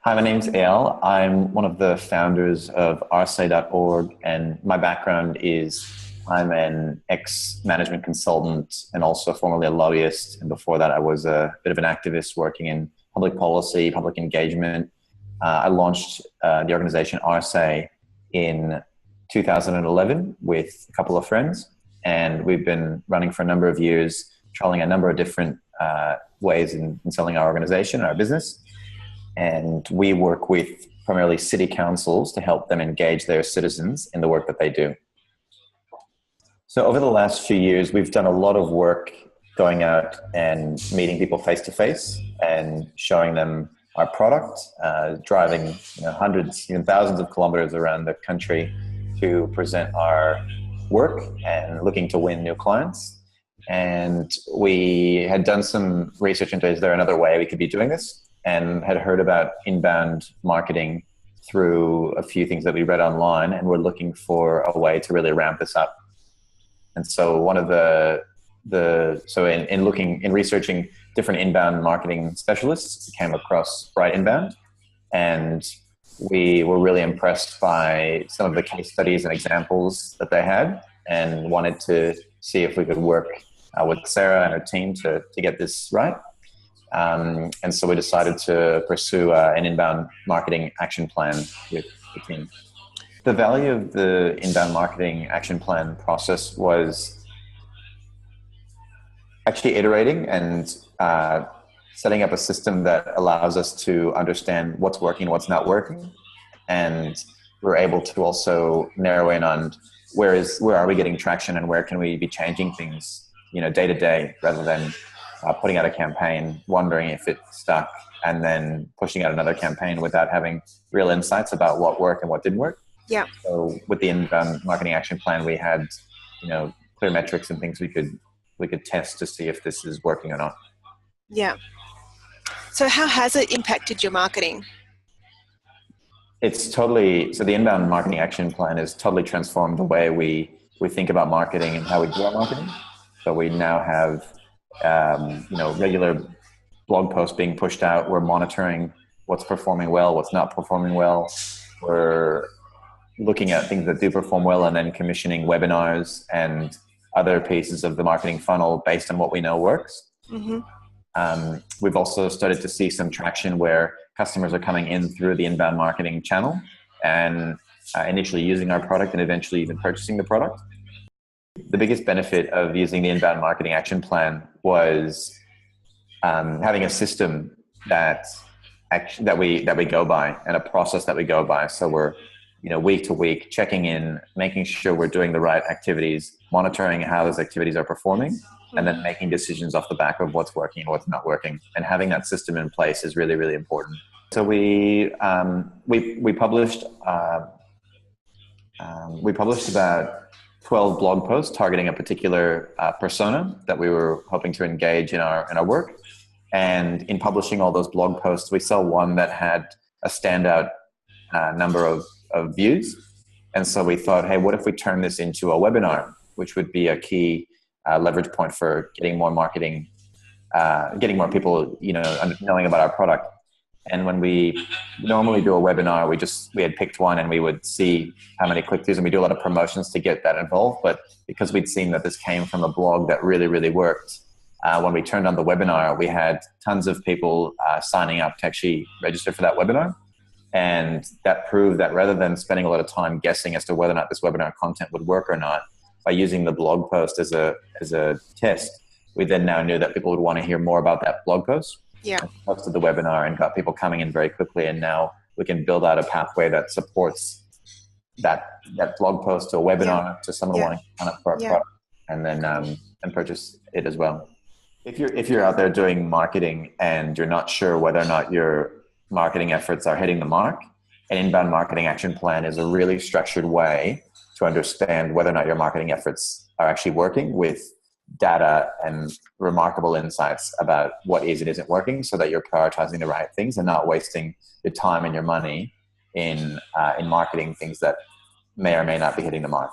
Hi, my name's Al. I'm one of the founders of OurSay.org, and my background is I'm an ex-management consultant and also formerly a lobbyist. And before that, I was a bit of an activist working in public policy, public engagement. I launched the organization OurSay in 2011 with a couple of friends, and we've been running for a number of years, trialing a number of different ways in selling our organization, our business. And we work with primarily city councils to help them engage their citizens in the work that they do. So over the last few years, we've done a lot of work going out and meeting people face to face and showing them our product, driving hundreds, even thousands of kilometers around the country to present our work and looking to win new clients. And we had done some research into, is there another way we could be doing this? And had heard about inbound marketing through a few things that we read online, and we're looking for a way to really ramp this up. And so one of in researching different inbound marketing specialists, we came across Bright Inbound, and we were really impressed by some of the case studies and examples that they had, and wanted to see if we could work with Sarah and her team to get this right. And so we decided to pursue an inbound marketing action plan with the team. The value of the inbound marketing action plan process was actually iterating and setting up a system that allows us to understand what's working, what's not working. And we're able to also narrow in on where are we getting traction and where can we be changing things, day to day, rather than putting out a campaign, wondering if it stuck, and then pushing out another campaign without having real insights about what worked and what didn't work. Yeah. So with the inbound marketing action plan, we had, clear metrics and things we could test to see if this is working or not. Yeah. So how has it impacted your marketing? So the inbound marketing action plan has totally transformed the way we think about marketing and how we do our marketing. So we now have regular blog posts being pushed out. We're monitoring what's performing well, what's not performing well. We're looking at things that do perform well and then commissioning webinars and other pieces of the marketing funnel based on what we know works. Mm-hmm. We've also started to see some traction where customers are coming in through the inbound marketing channel and initially using our product and eventually even purchasing the product. The biggest benefit of using the inbound marketing action plan was having a system that we go by and a process that we go by. So we're week to week checking in, making sure we're doing the right activities, monitoring how those activities are performing, and then making decisions off the back of what's working and what's not working. And having that system in place is really, really important. So we published about 12 blog posts targeting a particular persona that we were hoping to engage in our work. And in publishing all those blog posts, we saw one that had a standout number of views. And so we thought, hey, what if we turn this into a webinar, which would be a key leverage point for getting more marketing, getting more people, knowing about our product. And when we normally do a webinar, we had picked one and we would see how many click-throughs, and we do a lot of promotions to get that involved. But because we'd seen that this came from a blog that really, really worked, when we turned on the webinar, we had tons of people signing up to actually register for that webinar. And that proved that rather than spending a lot of time guessing as to whether or not this webinar content would work or not, by using the blog post as a test, we then now knew that people would want to hear more about that blog post. Yeah. Hosted the webinar and got people coming in very quickly, and now we can build out a pathway that supports that blog post to a webinar to someone wanting to sign up for our product and then and purchase it as well. If you're out there doing marketing and you're not sure whether or not your marketing efforts are hitting the mark, an inbound marketing action plan is a really structured way to understand whether or not your marketing efforts are actually working, with data and remarkable insights about what is and isn't working, so that you're prioritizing the right things and not wasting your time and your money in marketing things that may or may not be hitting the mark.